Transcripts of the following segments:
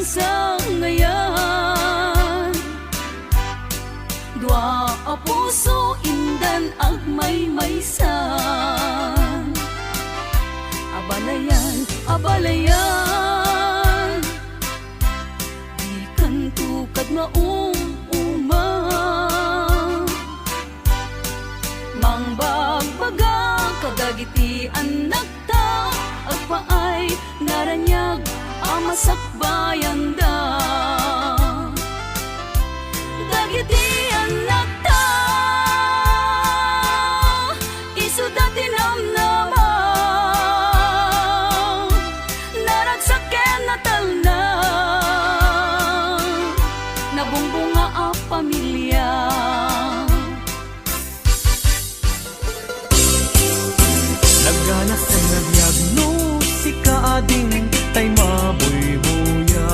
sa ngayan. Dua a puso indan ag maysan. Abalayan, abalayan, di kan tukad maumuma. Mangbagbaga kadagiti anak ta, agpaay naranyag amasakbayan da. Dagiti anak ta, isu dati namnama, naragsaken natal na, nabumbunga a pamilya. Nagganas ay nagyagno si kaading tay mabuy-buya.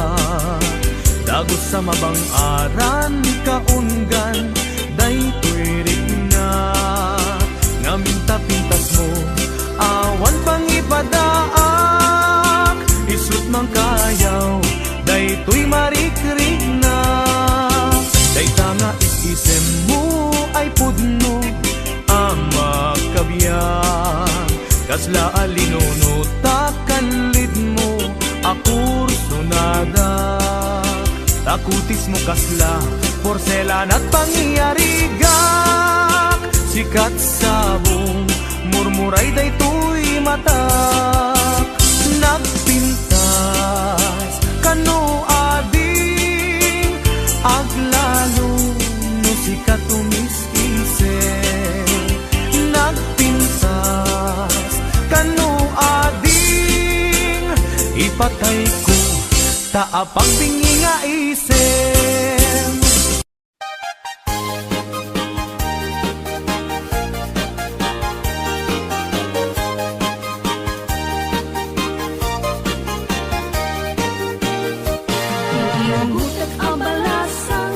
Dagos sa mabang-aran kaunggan daytoy rigna. Ngaminta-pintas mo awan pang ipadaak. Isut mang kayaw daytoy marikrig na. Dayta nga isisem mo ay pudno ama kabiyak. Kasla alinuno takanlid mo akurso nada. Takutis mo kasla porselan at pangyarigak. Sikat sabong murmuray daytoy matak. Nagpintas kano ading aglalo no sikat tumis-ise. Nagpintas kano ading ipatay ko taapang bingi nga isem. Iyangutat abalasan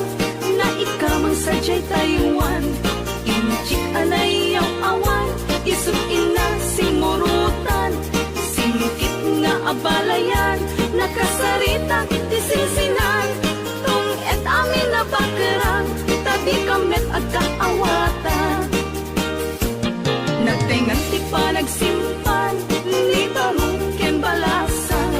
na ikamang sadyay Taiwan. Inchik alayaw awan, isut ina simurutan. Sinukit nga abalayan, nakasarita tisinsinan. Tung et amin na bakerang, tabi kamet at kaawatan. Nagtengan ti pa nagsimpan, ni barong ken balasan.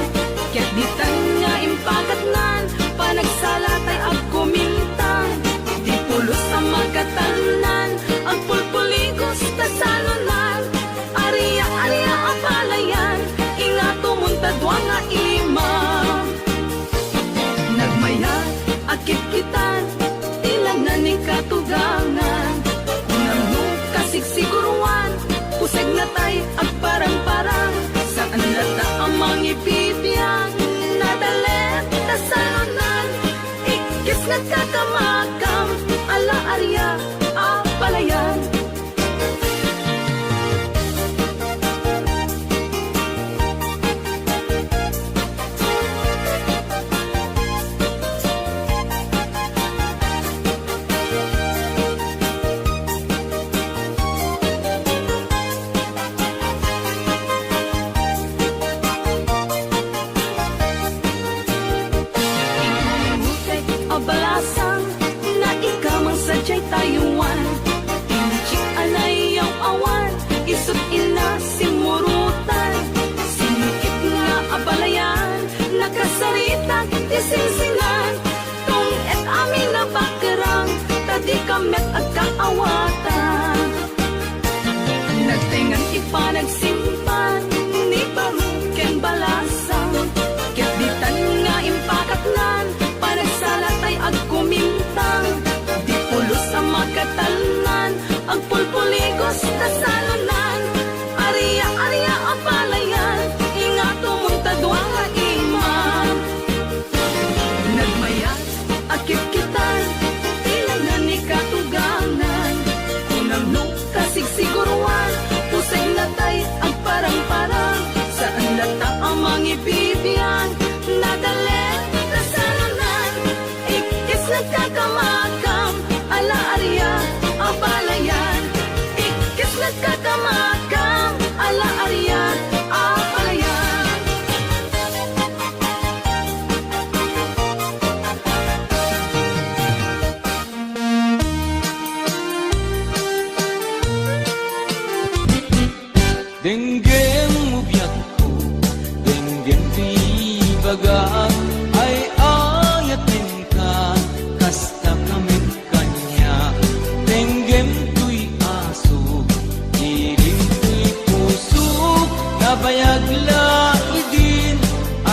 Kaya't ditan nga impagatnan, panagsalatay ag kumintang. Di pulos ang magatanan, ang pulpuligos ta salunan. Ariya-ariya ang palayan, inga tumuntadwa nga imam. Nagmayat at kitkitan, tilanan ni katugangan. Unang mo kasigsiguruan, puseg na tay at parang-parang. Saan nata ang mga ibibiyang nadalet na salunan. Ikis na kakamakam, ala-arya ang palayan. Abalasan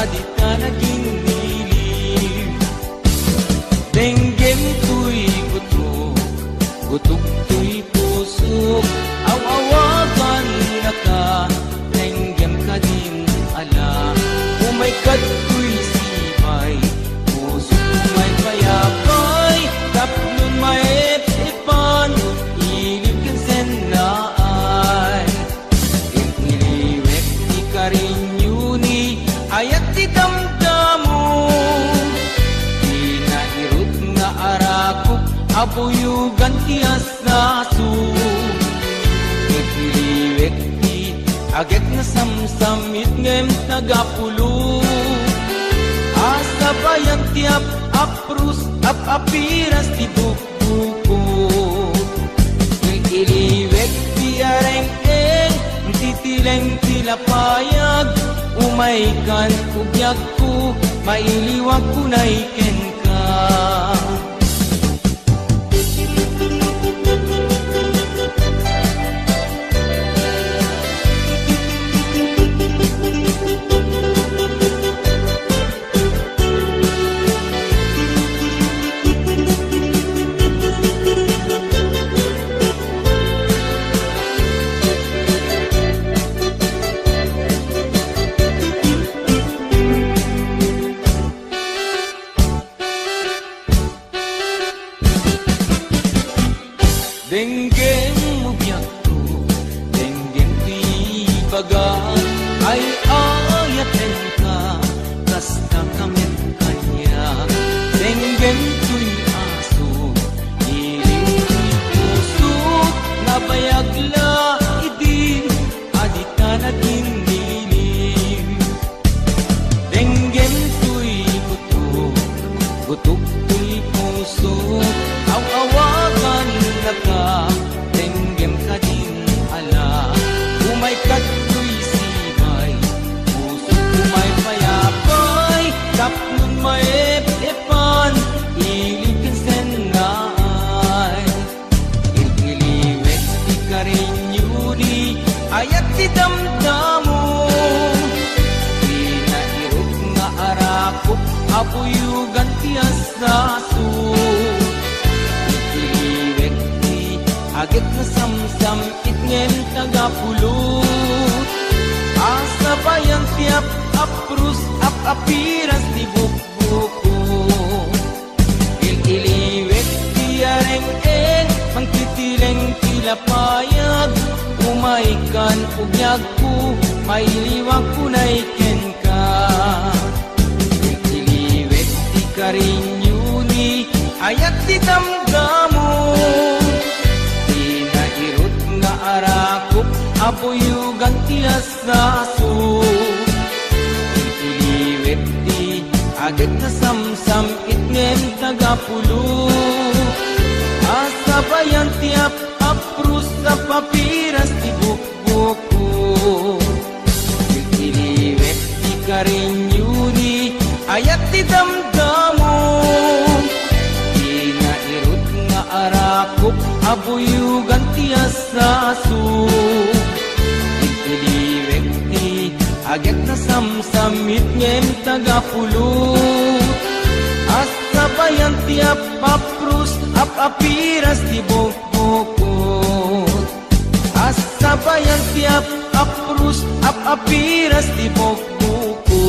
adita naging nilim. Denggem tuy gutok, gutok tuy pusok, awawagan na ka, denggem ka din ala. Umay tuy sibay, pusok may payapay, taplon may ipan, ilip kin senaan. Iliwek di karinyuni, ayat di damdamo, inairut nga arakop, abuyugan tiyas nasu. Iliwek di agek na samsamit ngem tagapulo, asa bayan tiap aprus apiras di buku. Iliwek di areng-eng, titileng tilapayag, umaikan ugyag ko, mailiwag ko na iken ka. Denggem ugyag ko, denggem di bagan, ay ayaten ka, kasta kamit kanya. Denggem tuy aso, iling tuy puso, nabayagla idin, adita naging nilim. Denggem tuy gutok, gutok tuy puso, awawagan na ka, denggem ka din ala. Umay tuy sibay, puso umay payapay, taplon may epan, ilipin senay. Iliwek di karinyuni, ayat di damdamo, inairok nga arakop, abuyugan tiyas nasu. Iliwek di agit na samsam, itngem tagapulot, asa bayan tiap aprus apiras di bukbuko. Iliwek di areng-eng, mangtitileng tilapayag, umaikan ugyag ko, mailiwag ko na iken ka. Iliwek di karinyuni, ayat di damdamo, inairut nga arakop, abuyugan tiyas nasu. Iliwek di agit na samsam, itngem tagapulo, asa bayan tiap aprus apiras di bukbuko. Iliwek di karinyuni, ayat di damdamo, inairut nga arakop, abuyugan tiyas nasu. Iliwek di agit na samsam, itngem tagapulot, asa bayan tiap aprus apiras di bukbuko. Asa bayan tiap aprus apiras di bukbuko.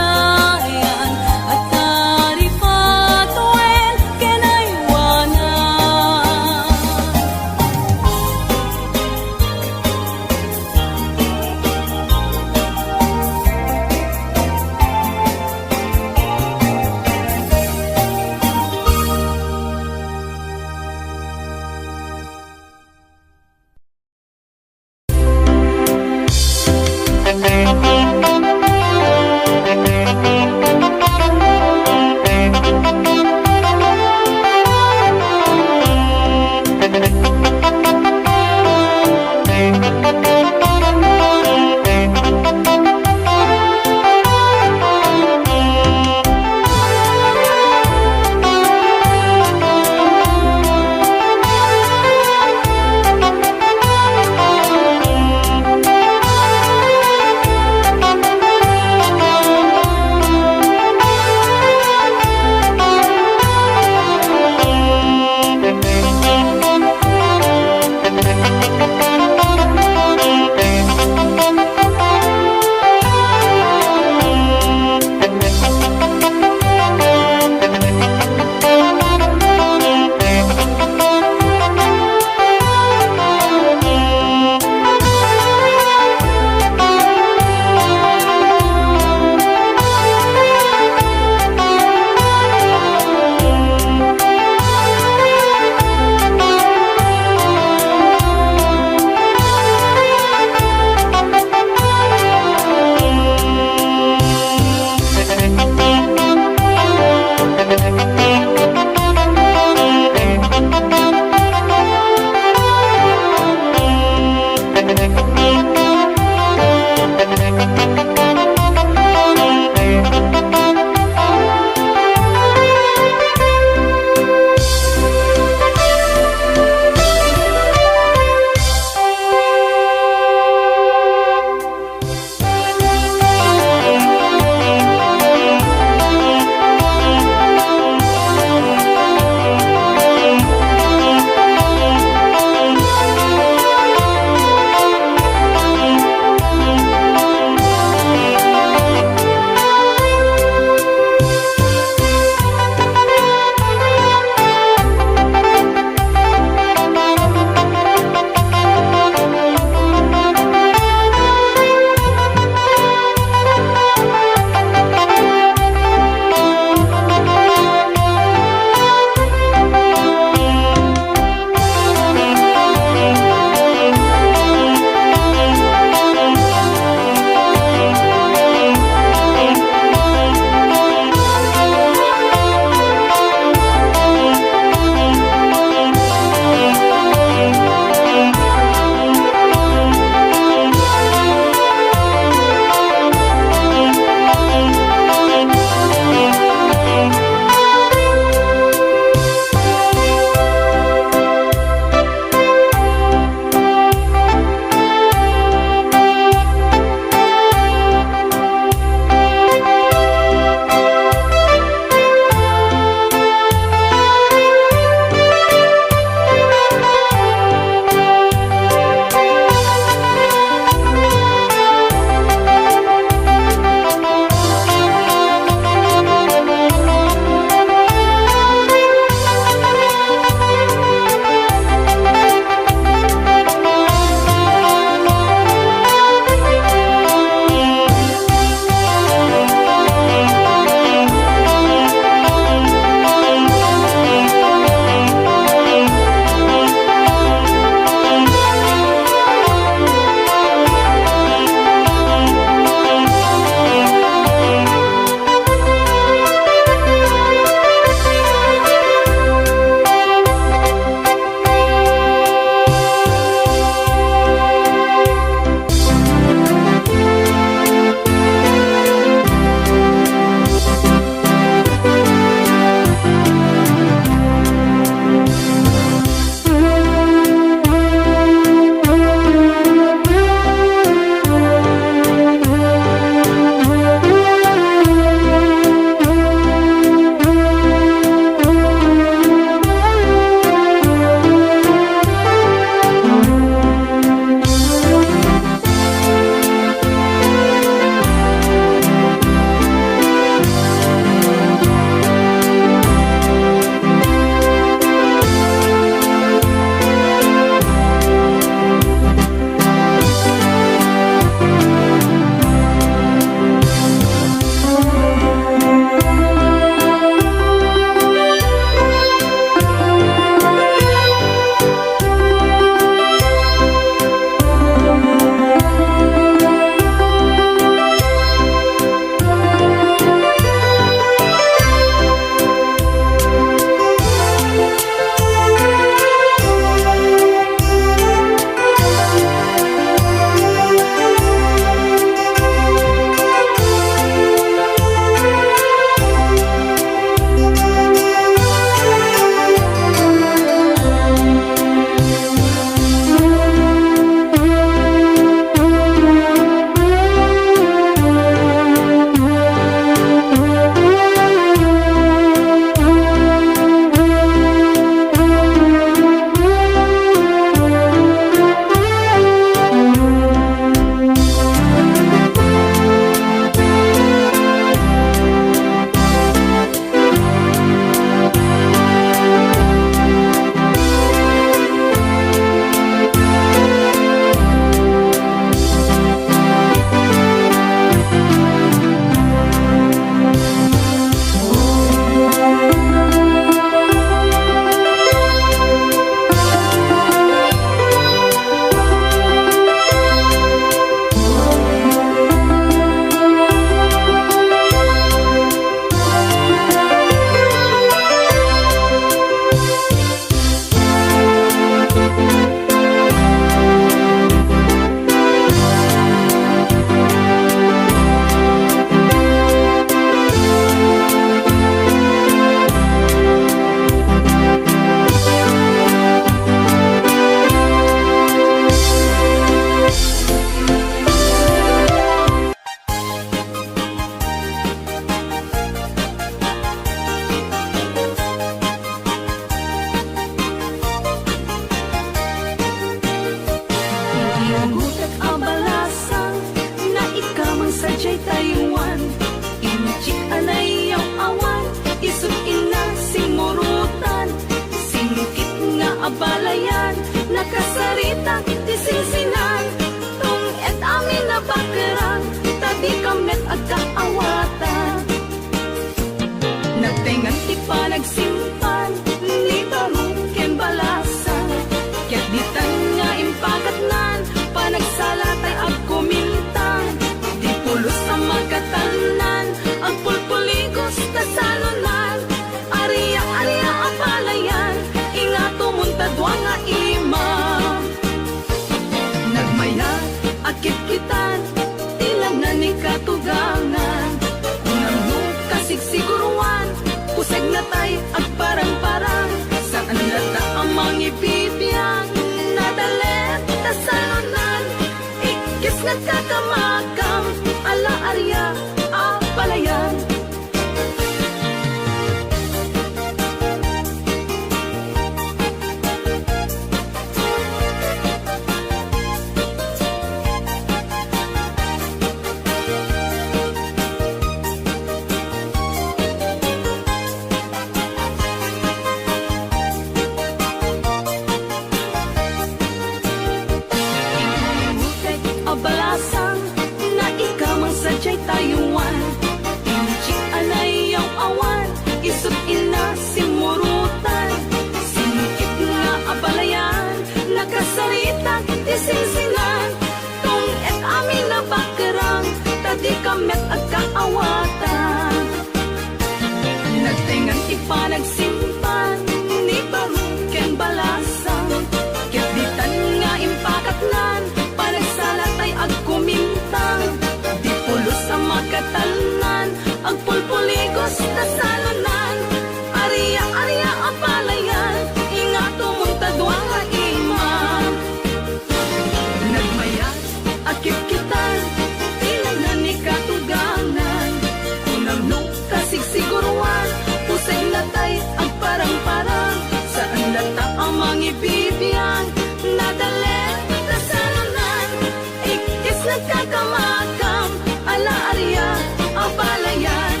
nagkakamakam, ala arya, apalayan.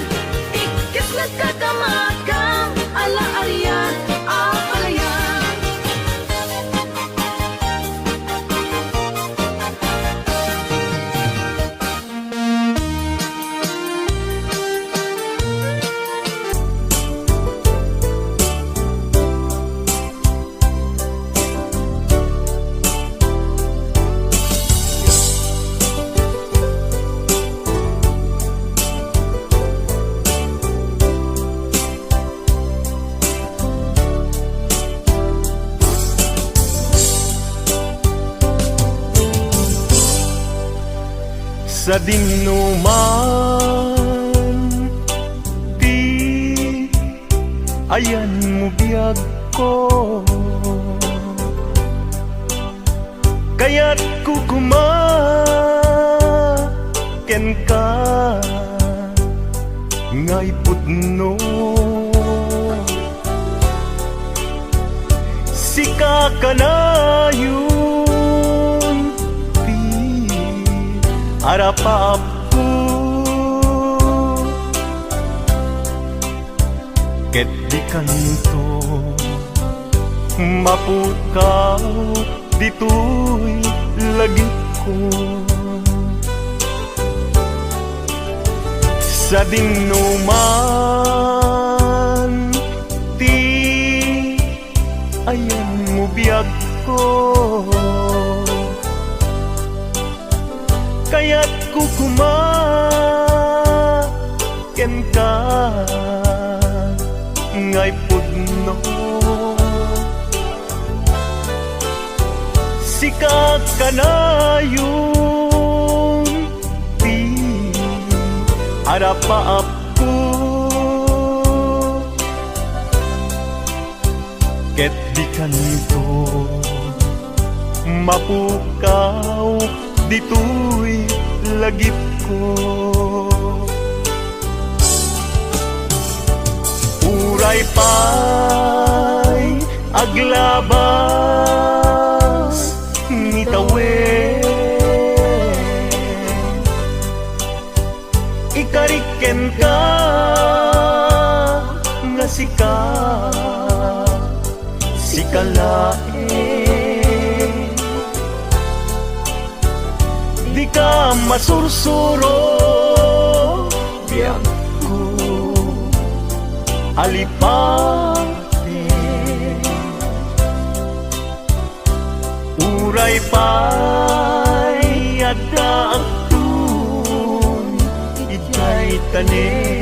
Ikis nagkakamakam, ala arya, apalayan. Sa dinuman ti ayan mo biyag ko, kaya't kukumaken ka ngay putno. Sika ka na yun harapap ko, ket di kanto mapukaw dito'y lagi ko. Sa dinuman ti ayan mo biyag ko, kaya't kukumaken ka ngay pudno. Sika ka na yung di harapaap ko, ket di kanto mapukaw dito'y lagip ko. Uray pa'y aglabas ngitawen, ikariken ka nga sikalaen. Di ka masursuro biyak ko alipate, uray pa'y adda ang tun itay tanen.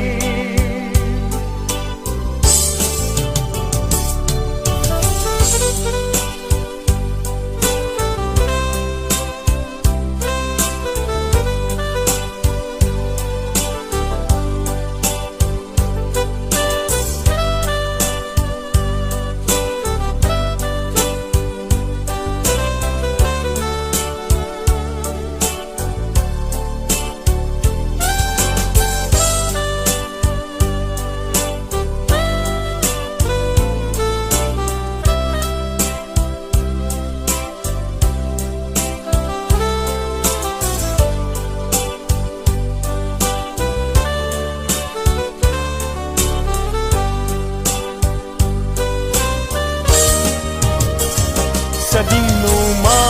Sa dinuman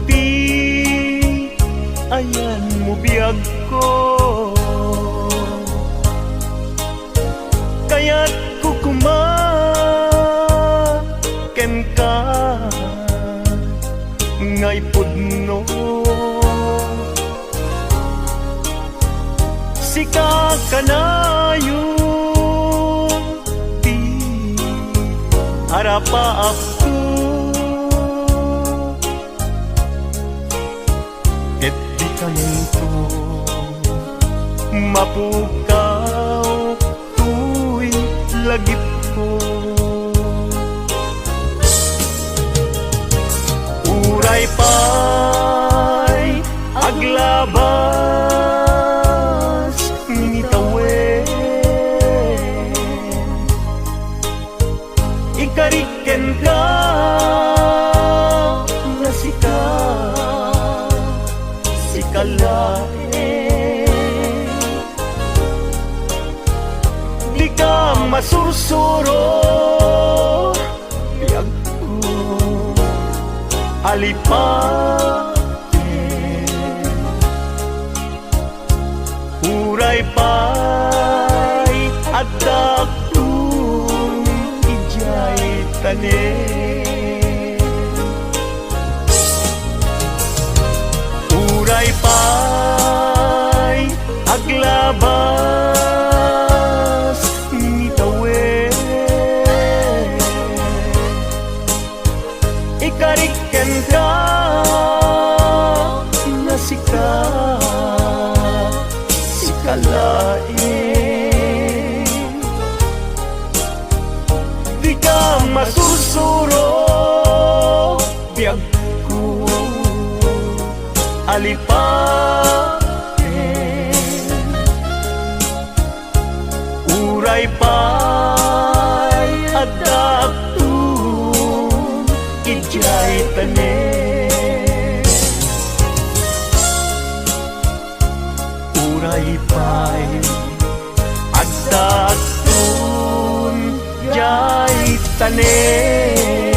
di ayan mo biyag ko, kaya't kukumaken ka ngay pudno. Sika ka na yung di harapaap ko, ket di kanto mapukaw tu'y lagip ko. Uray pa'y aglabas ngitawen, ikariken ka nga sika masursuro biyag ko alipate uray pay at dakong ijay tanim uray pay aglabas ni tawe ikariken ka na sikalain di ka masursuro biyag ko alipate uray pay adakton ijay tanim uray pay adakton jay tanim